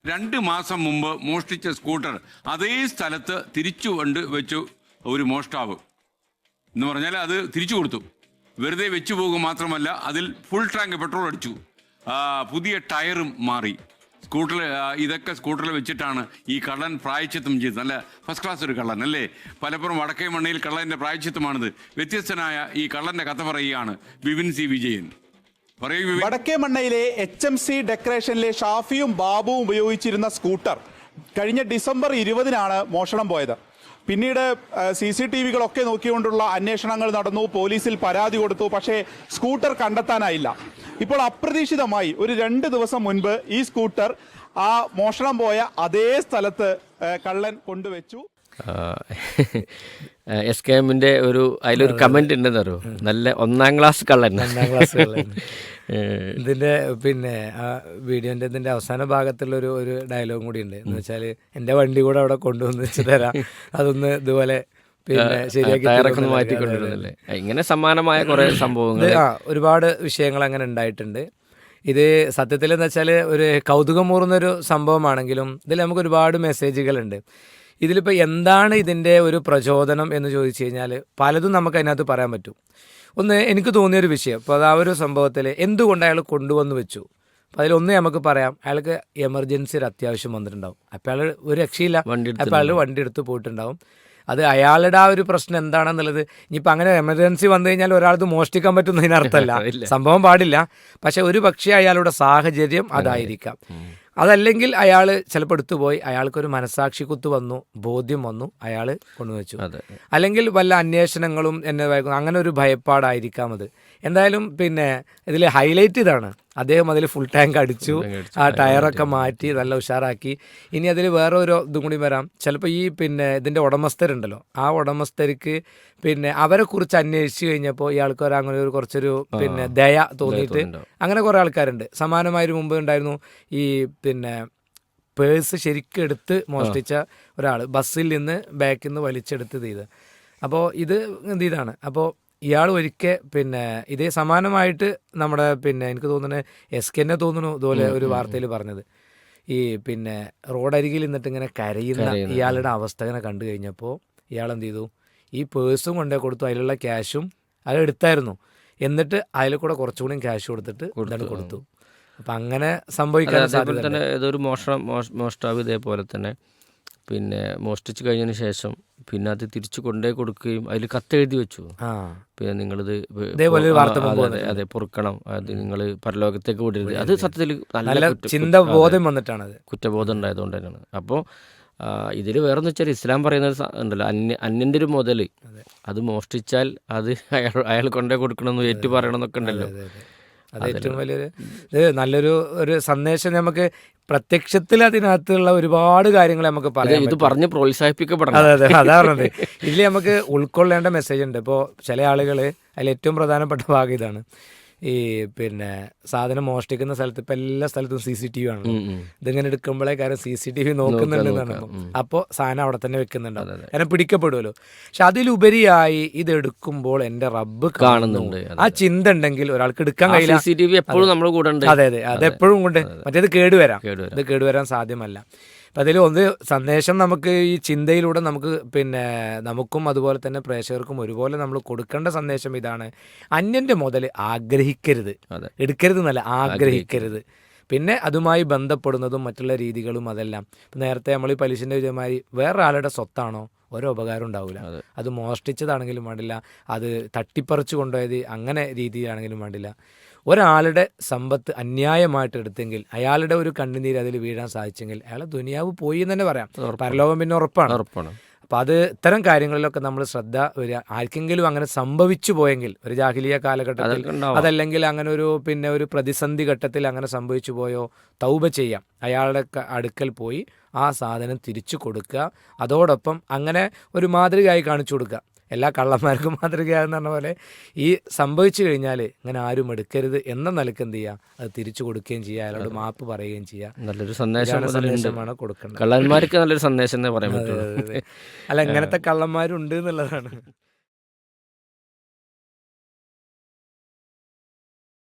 2 മാസം മുമ്പ് മോഷ്ടിച്ച സ്കൂട്ടർ അതേ സ്ഥലത്ത് തിരിച്ചു വെച്ചു ഒരു മോഷ്ടാവ് എന്ന് പറഞ്ഞാൽ അത് തിരിച്ചു കൊടുത്തു. വെറുതെ വെച്ചു പോകുക മാത്രമല്ല, അതിൽ ഫുൾ ടാങ്ക് പെട്രോൾ അടിച്ചു, പുതിയ ടയറും മാറി. ഇതൊക്കെ സ്കൂട്ടറിൽ വെച്ചിട്ടാണ് ഈ കള്ളൻ പ്രായച്ചിത്തം ചെയ്തത്. നല്ല ഫസ്റ്റ് ക്ലാസ് ഒരു കള്ളൻ അല്ലേ? പലപ്പോഴും വടക്കേ മണ്ണയിൽ കള്ളൻ്റെ പ്രായച്ചിത്തമാണിത്. വ്യത്യസ്തനായ ഈ കള്ളൻ്റെ കഥ പറയുകയാണ് ബിപിൻ സി വിജയൻ. വടക്കേ മണ്ണയിലെ HMC ഡെക്കറേഷനിലെ ഷാഫിയും ബാബുവും ഉപയോഗിച്ചിരുന്ന സ്കൂട്ടർ കഴിഞ്ഞ ഡിസംബർ 20-നാണ് മോഷണം പോയത്. പിന്നീട് CCTVകളൊക്കെ നോക്കിക്കൊണ്ടുള്ള അന്വേഷണങ്ങൾ നടന്നു, പോലീസിൽ പരാതി കൊടുത്തു. പക്ഷേ സ്കൂട്ടർ കണ്ടെത്താനായില്ല. ഇപ്പോൾ അപ്രതീക്ഷിതമായി ഒരു 2 ദിവസം മുൻപ് ഈ സ്കൂട്ടർ ആ മോഷണം പോയ അതേ സ്ഥലത്ത് കള്ളൻ കൊണ്ടുവച്ചു. SKMന്റെ അതിലൊരു കമന്റ് ഉണ്ടെന്നറിയോ, നല്ല 1ാം ക്ലാസ് കള്ളൻ. ഇതിന്റെ പിന്നെ ആ വീഡിയോന്റെ ഇതിന്റെ അവസാന ഭാഗത്തുള്ള ഒരു ഡയലോഗും കൂടി ഉണ്ട്. എന്ന് വെച്ചാൽ എൻ്റെ വണ്ടി കൂടെ അവിടെ കൊണ്ടുവന്ന് വെച്ച് തരാം, അതൊന്ന് ഇതുപോലെ പിന്നെ ശരിയാക്കി മാറ്റിക്കൊണ്ടിരുന്നില്ലേ. ഇങ്ങനെ സമാനമായ കുറെ സംഭവങ്ങൾ, ഒരുപാട് വിഷയങ്ങൾ അങ്ങനെ ഉണ്ടായിട്ടുണ്ട്. ഇത് സത്യത്തിൽ എന്ന് വെച്ചാൽ ഒരു കൗതുകമൂറുന്നൊരു സംഭവമാണെങ്കിലും ഇതിൽ നമുക്ക് ഒരുപാട് മെസ്സേജുകളുണ്ട്. ഇതിലിപ്പോൾ എന്താണ് ഇതിൻ്റെ ഒരു പ്രചോദനം എന്ന് ചോദിച്ചു കഴിഞ്ഞാൽ പലതും നമുക്ക് അതിനകത്ത് പറയാൻ പറ്റും. ഒന്ന് എനിക്ക് തോന്നിയൊരു വിഷയം, അപ്പോൾ അത് ആ ഒരു സംഭവത്തിൽ എന്തുകൊണ്ട് അയാൾ കൊണ്ടുവന്ന് വെച്ചു. അപ്പോൾ അതിലൊന്ന് നമുക്ക് പറയാം, അയാൾക്ക് എമർജൻസി ഒരു അത്യാവശ്യം വന്നിട്ടുണ്ടാവും. അപ്പോൾ അയാൾ ഒരു രക്ഷയില്ല, അപ്പോൾ അയാൾ വണ്ടി എടുത്ത് പോയിട്ടുണ്ടാവും. അത് അയാളുടെ ആ ഒരു പ്രശ്നം എന്താണെന്നുള്ളത് ഇനിയിപ്പോൾ അങ്ങനെ എമർജൻസി വന്നു കഴിഞ്ഞാൽ ഒരാൾക്ക് മോഷ്ടിക്കാൻ പറ്റുന്നതിനർത്ഥമല്ല, സംഭവം പാടില്ല. പക്ഷെ ഒരു പക്ഷേ അയാളുടെ സാഹചര്യം അതായിരിക്കാം. അതല്ലെങ്കിൽ അയാൾ ചിലപ്പോൾ എടുത്തുപോയി, അയാൾക്കൊരു മനസാക്ഷി കുത്ത് വന്നു, ബോധ്യം വന്നു, അയാൾ കൊണ്ടുവച്ചു. അല്ലെങ്കിൽ വല്ല അന്വേഷണങ്ങളും എന്നെ അങ്ങനെ ഒരു ഭയപ്പാടായിരിക്കാം അത്. എന്തായാലും പിന്നെ ഇതിൽ ഹൈലൈറ്റ് ഇതാണ്, അദ്ദേഹം അതിൽ ഫുൾ ടാങ്ക് അടിച്ചു, ആ ടയറൊക്കെ മാറ്റി നല്ല ഉഷാറാക്കി. ഇനി അതിൽ വേറെ ഒരു ഇതും കൂടി വരാം. ചിലപ്പോൾ ഈ പിന്നെ ഇതിൻ്റെ ഉടമസ്ഥരുണ്ടല്ലോ, ആ ഉടമസ്ഥർക്ക് പിന്നെ അവരെ കുറിച്ച് അന്വേഷിച്ച് കഴിഞ്ഞപ്പോൾ ഇയാൾക്ക് അങ്ങനെ ഒരു കുറച്ചൊരു പിന്നെ ദയ തോന്നിയിട്ട് അങ്ങനെ കുറേ ആൾക്കാരുണ്ട്. സമാനമായൊരു മുമ്പ് ഉണ്ടായിരുന്നു ഈ പിന്നെ പേഴ്സ് ശരിക്കും എടുത്ത് മോഷ്ടിച്ച ഒരാൾ, ബസ്സിൽ നിന്ന് ബാക്കിൽ നിന്ന് വലിച്ചെടുത്ത് ചെയ്ത്. അപ്പോൾ ഇത് ഇതാണ്. അപ്പോൾ ഇയാൾ ഒരിക്കൽ പിന്നെ ഇതേ സമാനമായിട്ട് നമ്മുടെ പിന്നെ എനിക്ക് തോന്നുന്നത് SKനെ തോന്നുന്നു ഇതുപോലെ ഒരു വാർത്തയിൽ പറഞ്ഞത്, ഈ പിന്നെ റോഡരികിൽ നിന്നിട്ട് ഇങ്ങനെ കരയുന്ന ഇയാളുടെ അവസ്ഥ ഇങ്ങനെ കണ്ടു കഴിഞ്ഞപ്പോൾ ഇയാൾ എന്ത് ചെയ്തു, ഈ പേഴ്സും കൊണ്ടേ കൊടുത്തു, അതിലുള്ള ക്യാഷും അത് എടുത്തായിരുന്നു. എന്നിട്ട് അതിൽ കൂടെ കുറച്ചുകൂടി ക്യാഷ് കൊടുത്തിട്ട് ഇതാണ് കൊടുത്തു. അപ്പം അങ്ങനെ സംഭവിക്കാൻ സാധ്യത തന്നെ. ഏതൊരു മോഷ്ടാവ് ഇതേപോലെ തന്നെ പിന്നെ മോഷ്ടിച്ച് കഴിഞ്ഞതിന് ശേഷം പിന്നെ അത് തിരിച്ചു കൊണ്ടേ കൊടുക്കുകയും അതിൽ കത്തെഴുതി വെച്ചു, പിന്നെ നിങ്ങളിത് അതെ പൊറുക്കണം, അത് നിങ്ങൾ പരലോകത്തേക്ക് വിടരുത്. അത് സത്യത്തിൽ നല്ല ചിന്തബോധം വന്നിട്ടാണ്, കുറ്റബോധം ഉണ്ടായതുകൊണ്ട് തന്നെയാണ്. അപ്പോൾ ഇതിൽ വേറെന്ന് വെച്ചാൽ ഇസ്ലാം പറയുന്നത് ഉണ്ടല്ലോ, അന്യൻ്റെ ഒരു മുതൽ അത് മോഷ്ടിച്ചാൽ അത് അയാൾ കൊണ്ടേ കൊടുക്കണമെന്ന് ഏറ്റു പറയണം എന്നൊക്കെ ഉണ്ടല്ലോ. അത് ഏറ്റവും വലിയൊരു നല്ലൊരു സന്ദേശം. നമുക്ക് പ്രത്യക്ഷത്തിൽ അതിനകത്തുള്ള ഒരുപാട് കാര്യങ്ങൾ നമുക്ക് പറയാം, ഇത് പറഞ്ഞ് പ്രോത്സാഹിപ്പിക്കപ്പെടണം. അതെ അതാ പറഞ്ഞത്. ഇതിൽ നമുക്ക് ഉൾക്കൊള്ളേണ്ട മെസ്സേജ് ഉണ്ട്. ഇപ്പോൾ ചില ആളുകൾ അതിൽ ഏറ്റവും പ്രധാനപ്പെട്ട ഭാഗം ഇതാണ്, ഈ പിന്നെ സാധനം മോഷ്ടിക്കുന്ന സ്ഥലത്ത് ഇപ്പം എല്ലാ സ്ഥലത്തും CCTV ആണ്. ഇതിങ്ങനെ എടുക്കുമ്പോഴേ കാര്യം CCTV നോക്കുന്നുണ്ടെന്നാണ്. അപ്പോൾ സാധനം അവിടെ തന്നെ വെക്കുന്നുണ്ടാവും, കാരണം പിടിക്കപ്പെടുമല്ലോ. പക്ഷെ അതിലുപരിയായി ഇത് എടുക്കുമ്പോൾ എൻ്റെ റബ്ബ് കാണുന്നുണ്ട്, ആ ചിന്ത ഉണ്ടെങ്കിൽ ഒരാൾക്ക് എടുക്കാൻ കഴിയില്ല. CCTV എപ്പോഴും നമ്മുടെ കൂടെ ഉണ്ട്. അതെ അതെപ്പോഴും കൊണ്ട്, മറ്റേത് കേടുവരാൻ സാധ്യമല്ല. അപ്പം അതിൽ ഒന്ന് സന്ദേശം നമുക്ക് ഈ ചിന്തയിലൂടെ നമുക്ക് പിന്നെ നമുക്കും അതുപോലെ തന്നെ പ്രേക്ഷകർക്കും ഒരുപോലെ നമ്മൾ കൊടുക്കേണ്ട സന്ദേശം ഇതാണ്: അന്യൻ്റെ മുതൽ ആഗ്രഹിക്കരുത്, എടുക്കരുത് എന്നല്ല, ആഗ്രഹിക്കരുത്. പിന്നെ അതുമായി ബന്ധപ്പെടുന്നതും മറ്റുള്ള രീതികളും അതെല്ലാം ഇപ്പം നേരത്തെ നമ്മൾ ഈ പലിശൻ്റെ വിജയമായി വേറെ ആളുടെ സ്വത്താണോ ഓരോ ഉപകാരം ഉണ്ടാവില്ല. അത് മോഷ്ടിച്ചതാണെങ്കിലും വേണ്ടില്ല, അത് തട്ടിപ്പറിച്ചു കൊണ്ടുപോയത് അങ്ങനെ രീതിയാണെങ്കിലും വേണ്ടില്ല. ഒരാളുടെ സമ്പത്ത് അന്യായമായിട്ട് എടുത്തെങ്കിൽ അയാളുടെ ഒരു കണ്ണുനീര് അതിൽ വീഴാൻ സാധിച്ചെങ്കിൽ അയാളെ ദുനിയാവ് പോയി എന്ന് തന്നെ പറയാം, പരലോകം പിന്നെ ഉറപ്പാണ്. അപ്പം അത് ഇത്തരം കാര്യങ്ങളിലൊക്കെ നമ്മൾ ശ്രദ്ധ വരിക. ആർക്കെങ്കിലും അങ്ങനെ സംഭവിച്ചു പോയെങ്കിൽ ഒരു ജാഹിലിയ കാലഘട്ടത്തിൽ, അതല്ലെങ്കിൽ അങ്ങനെ ഒരു പ്രതിസന്ധി ഘട്ടത്തിൽ അങ്ങനെ സംഭവിച്ചു പോയോ, തൗബ ചെയ്യാം, അയാളുടെ അടുക്കൽ പോയി ആ സാധനം തിരിച്ചു കൊടുക്കുക. അതോടൊപ്പം അങ്ങനെ ഒരു മാതൃകയായി കാണിച്ചു കൊടുക്കുക. എല്ലാ കള്ളന്മാർക്കും മാതൃകയാകുന്ന പറഞ്ഞ പോലെ ഈ സംഭവിച്ചു കഴിഞ്ഞാൽ ഇങ്ങനെ ആരും എടുക്കരുത് എന്ന നിലക്ക് എന്ത് ചെയ്യുക, അത് തിരിച്ചു കൊടുക്കുകയും ചെയ്യുക, അയാളോട് മാപ്പ് പറയുകയും ചെയ്യുക. നല്ലൊരു സന്ദേശമാണ് കൊടുക്കേണ്ടത്. കള്ളന്മാർക്ക് നല്ലൊരു സന്ദേശം പറയാൻ പറ്റുള്ളൂ. അല്ല, ഇങ്ങനത്തെ കള്ളന്മാരുണ്ട് എന്നുള്ളതാണ്.